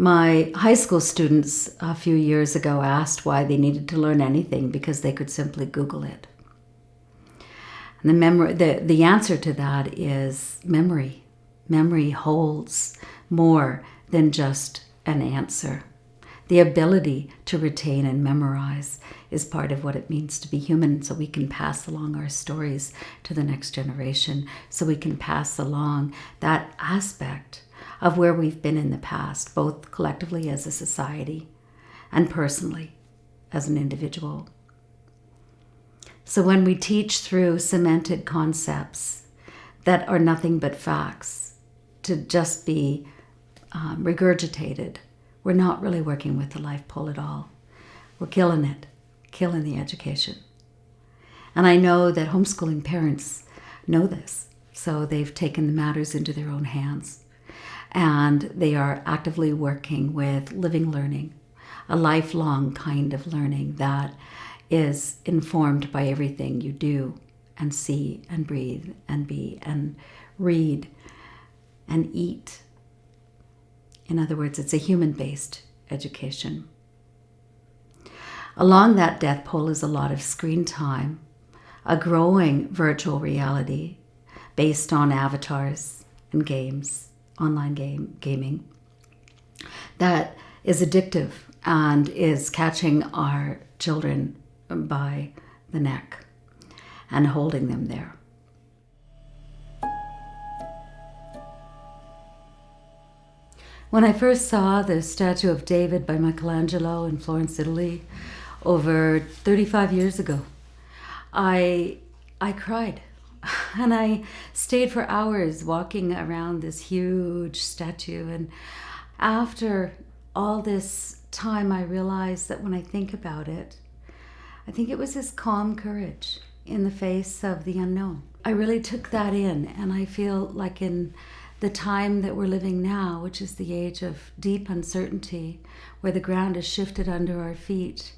My high school students a few years ago asked why they needed to learn anything because they could simply Google it. And the answer to that is memory. Memory holds more than just an answer. The ability to retain and memorize is part of what it means to be human, so we can pass along our stories to the next generation, so we can pass along that aspect of where we've been in the past, both collectively as a society and personally as an individual. So when we teach through cemented concepts that are nothing but facts to just be regurgitated, we're not really working with the life pole at all. We're killing it, killing the education. And I know that homeschooling parents know this, so they've taken the matters into their own hands. And they are actively working with living learning, a lifelong kind of learning that is informed by everything you do and see and breathe and be and read and eat. In other words, it's a human-based education. Along that death pole is a lot of screen time, a growing virtual reality based on avatars and games, online gaming, that is addictive and is catching our children by the neck and holding them there. When I first saw the statue of David by Michelangelo in Florence, Italy, over 35 years ago, I cried. And I stayed for hours walking around this huge statue. And after all this time, I realized that when I think about it, I think it was his calm courage in the face of the unknown. I really took that in, and I feel like in the time that we're living now, which is the age of deep uncertainty, where the ground is shifted under our feet,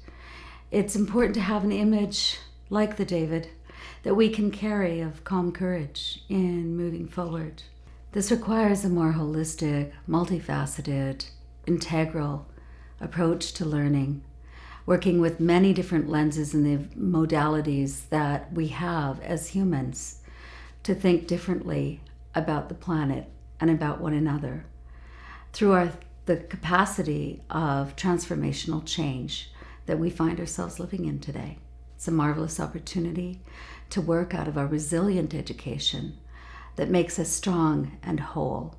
it's important to have an image like the David that we can carry of calm courage in moving forward. This requires a more holistic, multifaceted, integral approach to learning, working with many different lenses and the modalities that we have as humans to think differently about the planet and about one another through the capacity of transformational change that we find ourselves living in today. It's a marvelous opportunity to work out of a resilient education that makes us strong and whole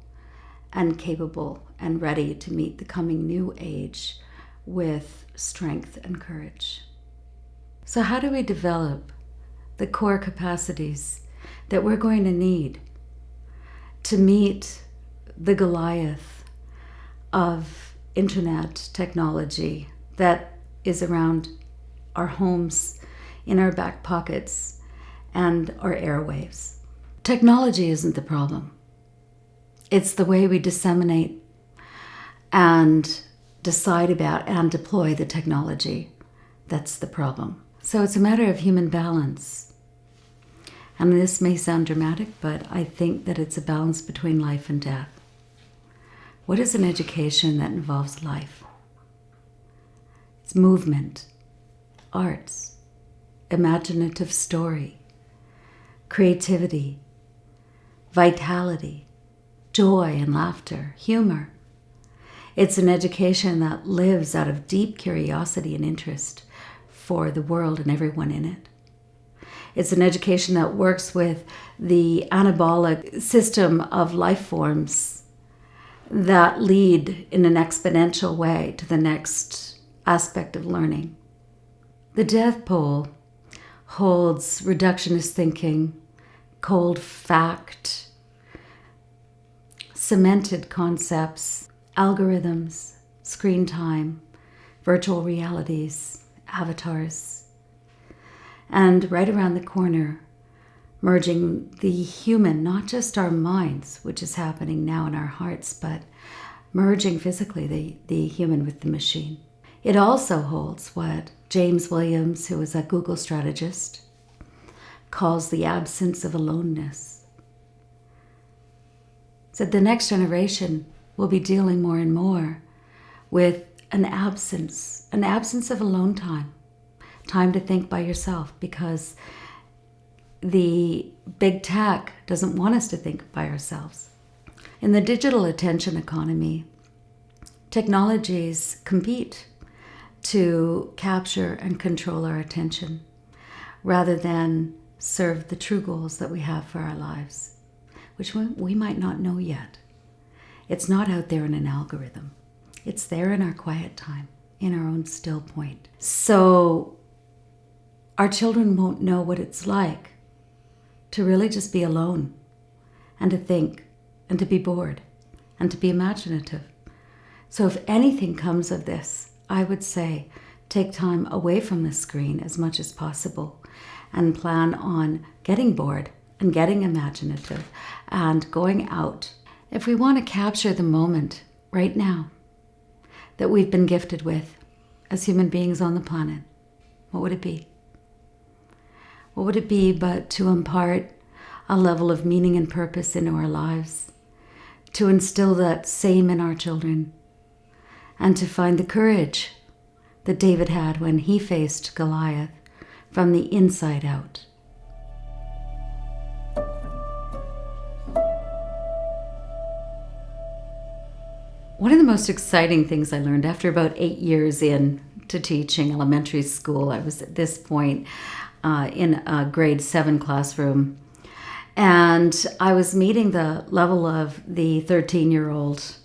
and capable and ready to meet the coming new age with strength and courage. So how do we develop the core capacities that we're going to need to meet the Goliath of internet technology that is around our homes, in our back pockets, and our airwaves? Technology isn't the problem. It's the way we disseminate and decide about and deploy the technology that's the problem. So it's a matter of human balance. And this may sound dramatic, but I think that it's a balance between life and death. What is an education that involves life? It's movement, arts, imaginative story, creativity, vitality, joy and laughter, humor. It's an education that lives out of deep curiosity and interest for the world and everyone in it. It's an education that works with the anabolic system of life forms that lead in an exponential way to the next aspect of learning. The death pole holds reductionist thinking, cold fact, cemented concepts, algorithms, screen time, virtual realities, avatars, and right around the corner, merging the human, not just our minds, which is happening now in our hearts, but merging physically the human with the machine. It also holds what James Williams, who is a Google strategist, calls the absence of aloneness. So the next generation will be dealing more and more with an absence of alone time to think by yourself, because the big tech doesn't want us to think by ourselves. In the digital attention economy, technologies compete to capture and control our attention rather than serve the true goals that we have for our lives, which we might not know yet. It's not out there in an algorithm. It's there in our quiet time, in our own still point. So our children won't know what it's like to really just be alone and to think and to be bored and to be imaginative. So if anything comes of this, I would say take time away from the screen as much as possible and plan on getting bored and getting imaginative and going out. If we want to capture the moment right now that we've been gifted with as human beings on the planet, what would it be? What would it be but to impart a level of meaning and purpose into our lives, to instill that same in our children, and to find the courage that David had when he faced Goliath from the inside out. One of the most exciting things I learned after about 8 years into teaching elementary school, I was at this point in a grade 7 classroom, and I was meeting the level of the 13-year-old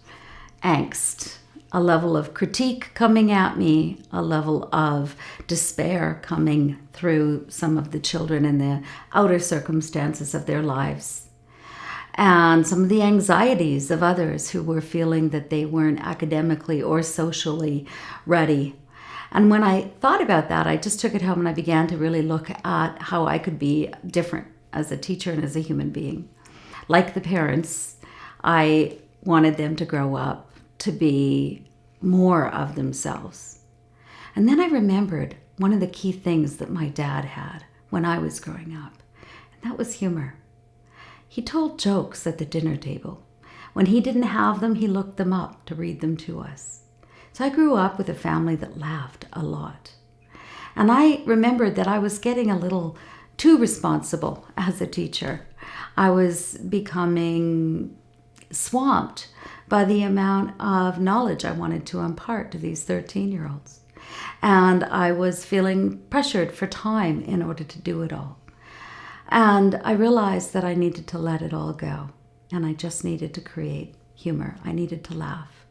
angst, a level of critique coming at me, a level of despair coming through some of the children in the outer circumstances of their lives, and some of the anxieties of others who were feeling that they weren't academically or socially ready. And when I thought about that, I just took it home and I began to really look at how I could be different as a teacher and as a human being. Like the parents, I wanted them to grow up to be more of themselves. And then I remembered one of the key things that my dad had when I was growing up, and that was humor. He told jokes at the dinner table. When he didn't have them, he looked them up to read them to us. So I grew up with a family that laughed a lot. And I remembered that I was getting a little too responsible as a teacher. I was becoming swamped by the amount of knowledge I wanted to impart to these 13-year-olds. And I was feeling pressured for time in order to do it all. And I realized that I needed to let it all go. And I just needed to create humor. I needed to laugh.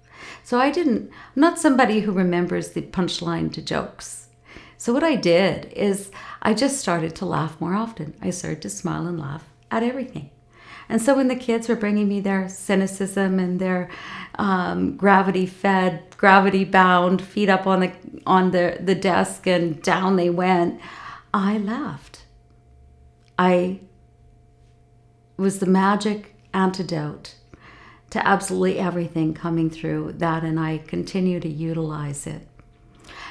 So I'm not somebody who remembers the punchline to jokes. So what I did is I just started to laugh more often. I started to smile and laugh at everything. And so when the kids were bringing me their cynicism and their gravity-fed, gravity-bound, feet up on the desk and down they went, I laughed. I was the magic antidote to absolutely everything coming through that, and I continue to utilize it.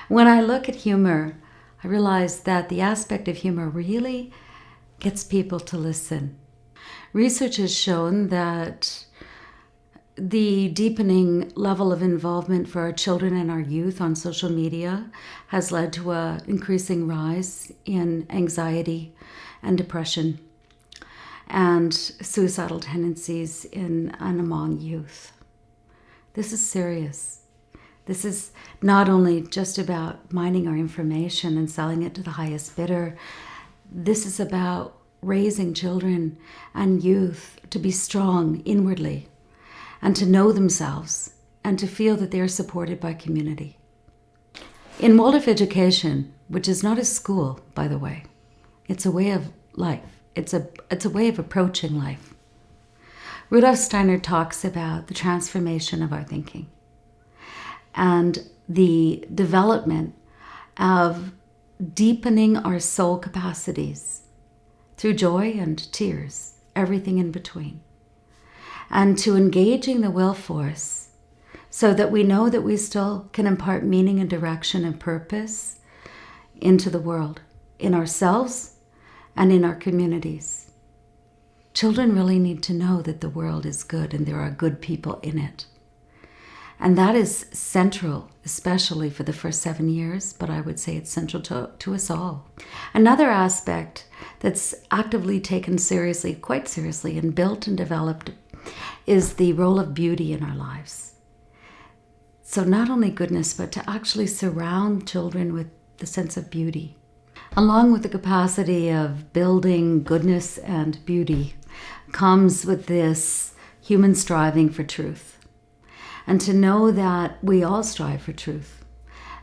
When I look at humor, I realize that the aspect of humor really gets people to listen. Research has shown that the deepening level of involvement for our children and our youth on social media has led to an increasing rise in anxiety and depression and suicidal tendencies in and among youth. This is serious. This is not only just about mining our information and selling it to the highest bidder. This is about raising children and youth to be strong inwardly and to know themselves and to feel that they are supported by community. In Waldorf education, which is not a school, by the way, it's a way of life. It's a way of approaching life. Rudolf Steiner talks about the transformation of our thinking and the development of deepening our soul capacities through joy and tears, everything in between, and to engaging the will force so that we know that we still can impart meaning and direction and purpose into the world, in ourselves and in our communities. Children really need to know that the world is good and there are good people in it. And that is central, especially for the first 7 years, but I would say it's central to us all. Another aspect that's actively taken seriously, quite seriously, and built and developed is the role of beauty in our lives. So not only goodness, but to actually surround children with the sense of beauty. Along with the capacity of building goodness and beauty comes with this human striving for truth. And to know that we all strive for truth.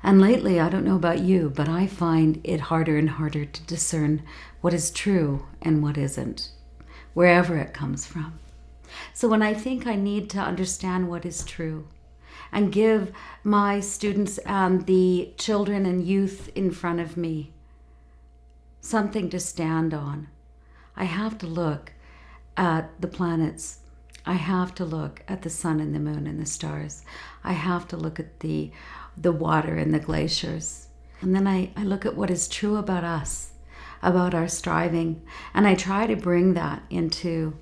And lately, I don't know about you, but I find it harder and harder to discern what is true and what isn't, wherever it comes from. So when I think I need to understand what is true and give my students and the children and youth in front of me something to stand on, I have to look at the planets. I have to look at the sun and the moon and the stars. I have to look at the water and the glaciers. And then I look at what is true about us, about our striving, and I try to bring that into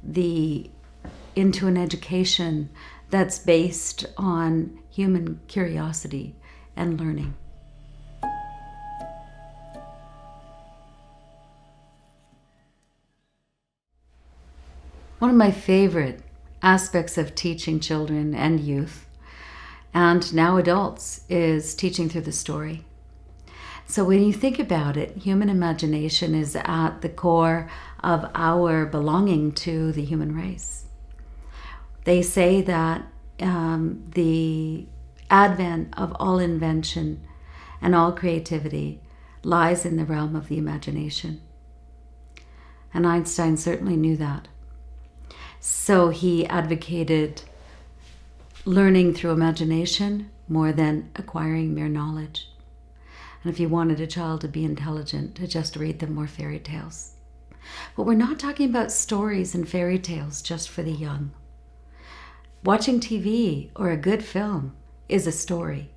an education that's based on human curiosity and learning. One of my favorite aspects of teaching children and youth, and now adults, is teaching through the story. So when you think about it, human imagination is at the core of our belonging to the human race. They say that the advent of all invention and all creativity lies in the realm of the imagination. And Einstein certainly knew that. So he advocated learning through imagination more than acquiring mere knowledge. And if you wanted a child to be intelligent, to just read them more fairy tales. But we're not talking about stories and fairy tales just for the young. Watching TV or a good film is a story,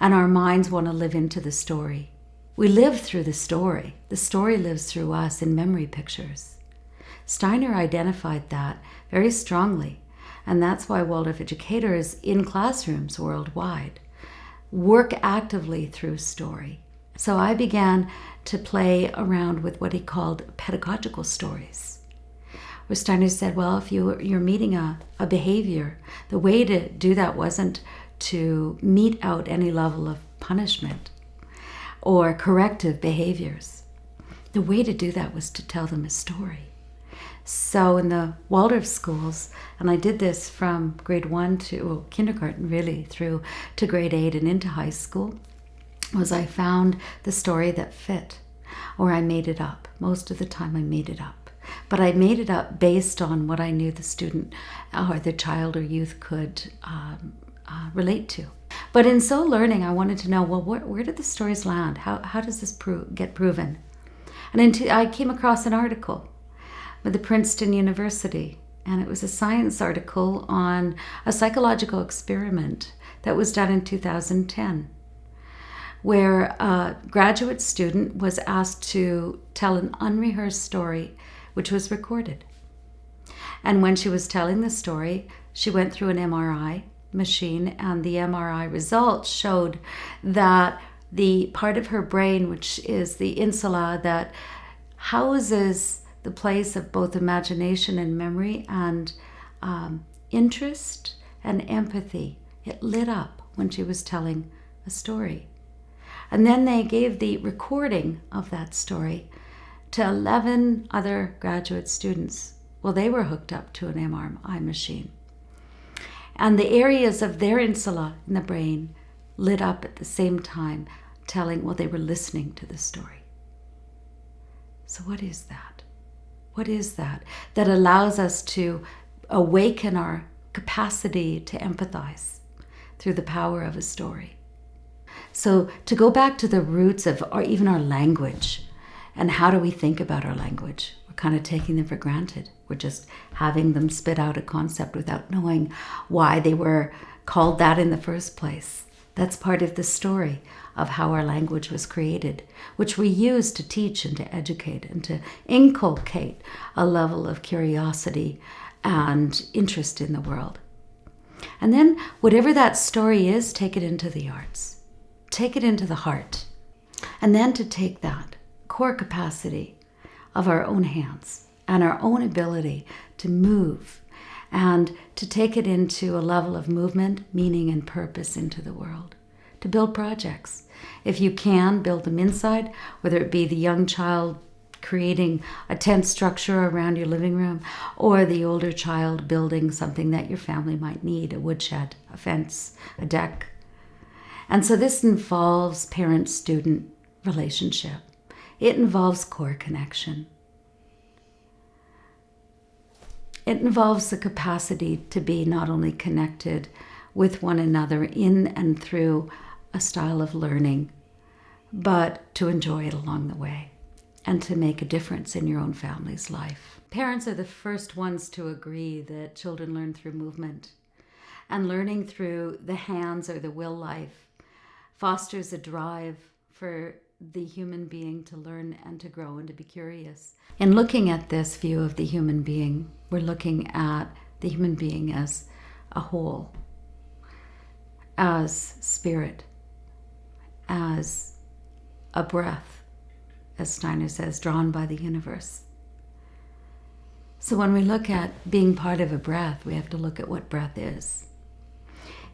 and our minds want to live into the story. We live through the story. The story lives through us in memory pictures. Steiner identified that very strongly, and that's why Waldorf educators in classrooms worldwide work actively through story. So I began to play around with what he called pedagogical stories, where Steiner said, well, if you're meeting a behavior, the way to do that wasn't to mete out any level of punishment or corrective behaviors. The way to do that was to tell them a story. So in the Waldorf schools, and I did this from grade 1 to kindergarten really through to grade 8 and into high school, was I found the story that fit, or I made it up. Most of the time I made it up. But I made it up based on what I knew the student or the child or youth could relate to. But in so learning, I wanted to know, well, where did the stories land? How does this get proven? And I came across an article with the Princeton University, and it was a science article on a psychological experiment that was done in 2010, where a graduate student was asked to tell an unrehearsed story, which was recorded. And when she was telling the story, she went through an MRI machine, and the MRI results showed that the part of her brain, which is the insula that houses the place of both imagination and memory and interest and empathy, it lit up when she was telling a story. And then they gave the recording of that story to 11 other graduate students. Well, they were hooked up to an MRI machine. And the areas of their insula in the brain lit up at the same time, they were listening to the story. So what is that? What is that allows us to awaken our capacity to empathize through the power of a story? So to go back to the roots of even our language, and how do we think about our language? We're kind of taking them for granted. We're just having them spit out a concept without knowing why they were called that in the first place. That's part of the story of how our language was created, which we use to teach and to educate and to inculcate a level of curiosity and interest in the world. And then whatever that story is, take it into the arts. Take it into the heart. And then to take that core capacity of our own hands and our own ability to move and to take it into a level of movement, meaning, and purpose into the world. To build projects. If you can, build them inside, whether it be the young child creating a tent structure around your living room, or the older child building something that your family might need, a woodshed, a fence, a deck. And so this involves parent-student relationship. It involves core connection. It involves the capacity to be not only connected with one another in and through a style of learning, but to enjoy it along the way and to make a difference in your own family's life. Parents are the first ones to agree that children learn through movement, and learning through the hands or the will life fosters a drive for the human being to learn and to grow and to be curious. In looking at this view of the human being, we're looking at the human being as a whole, as spirit, as a breath, as Steiner says, drawn by the universe. So when we look at being part of a breath, we have to look at what breath is.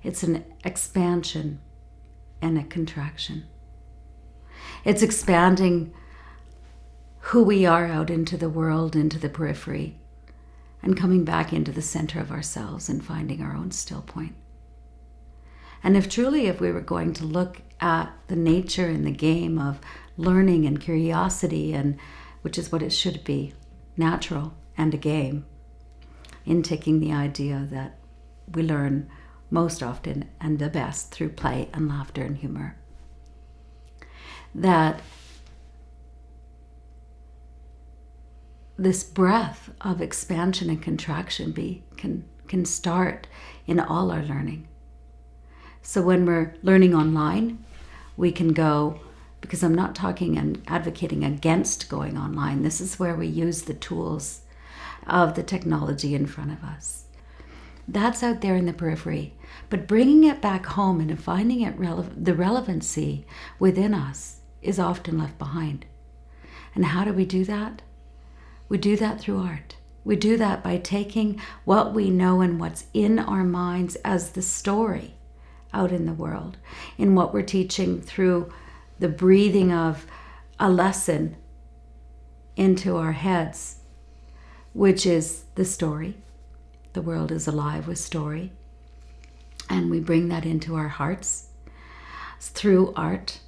It's an expansion and a contraction. It's expanding who we are out into the world, into the periphery, and coming back into the center of ourselves and finding our own still point. And if we were going to look at the nature and the game of learning and curiosity, and which is what it should be, natural and a game, in taking the idea that we learn most often and the best through play and laughter and humor. That this breath of expansion and contraction can start in all our learning. So when we're learning online, we can go, because I'm not talking and advocating against going online. This is where we use the tools of the technology in front of us. That's out there in the periphery. But bringing it back home and finding it the relevancy within us is often left behind. And how do we do that? We do that through art. We do that by taking what we know and what's in our minds as the story out in the world, in what we're teaching through the breathing of a lesson into our heads, which is the story. The world is alive with story. And we bring that into our hearts through art,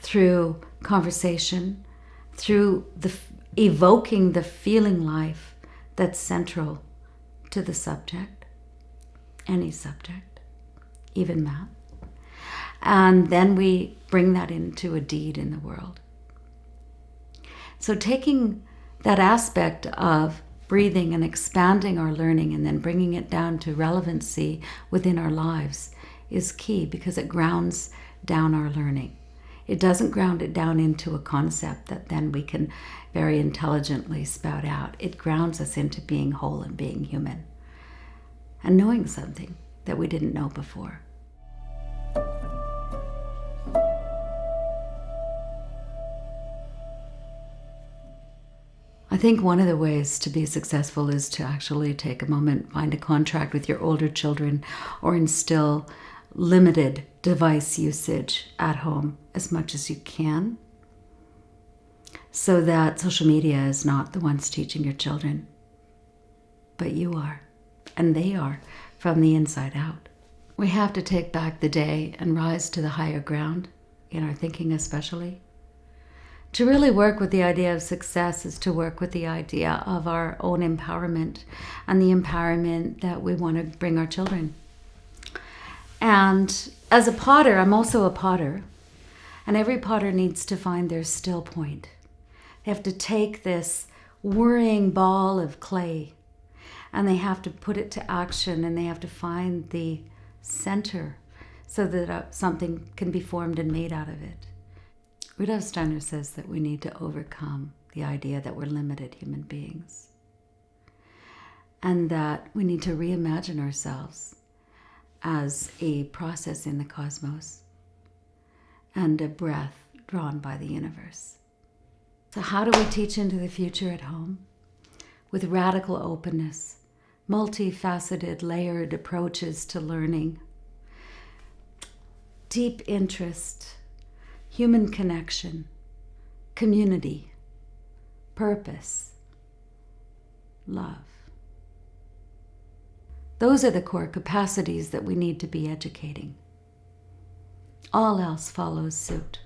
through conversation, through evoking the feeling life that's central to the subject, any subject, even math. And then we bring that into a deed in the world. So taking that aspect of breathing and expanding our learning and then bringing it down to relevancy within our lives is key, because it grounds down our learning. It doesn't ground it down into a concept that then we can very intelligently spout out. It grounds us into being whole and being human and knowing something that we didn't know before. I think one of the ways to be successful is to actually take a moment, find a contract with your older children, or instill limited device usage at home as much as you can, so that social media is not the ones teaching your children, but you are, and they are, from the inside out. We have to take back the day and rise to the higher ground, in our thinking especially. To really work with the idea of success is to work with the idea of our own empowerment and the empowerment that we want to bring our children. And as a potter, I'm also a potter, and every potter needs to find their still point. They have to take this whirring ball of clay and they have to put it to action, and they have to find the center so that something can be formed and made out of it. Rudolf Steiner says that we need to overcome the idea that we're limited human beings, and that we need to reimagine ourselves as a process in the cosmos and a breath drawn by the universe. So how do we teach into the future at home? With radical openness, multifaceted, layered approaches to learning, deep interest, human connection, community, purpose, love. Those are the core capacities that we need to be educating. All else follows suit.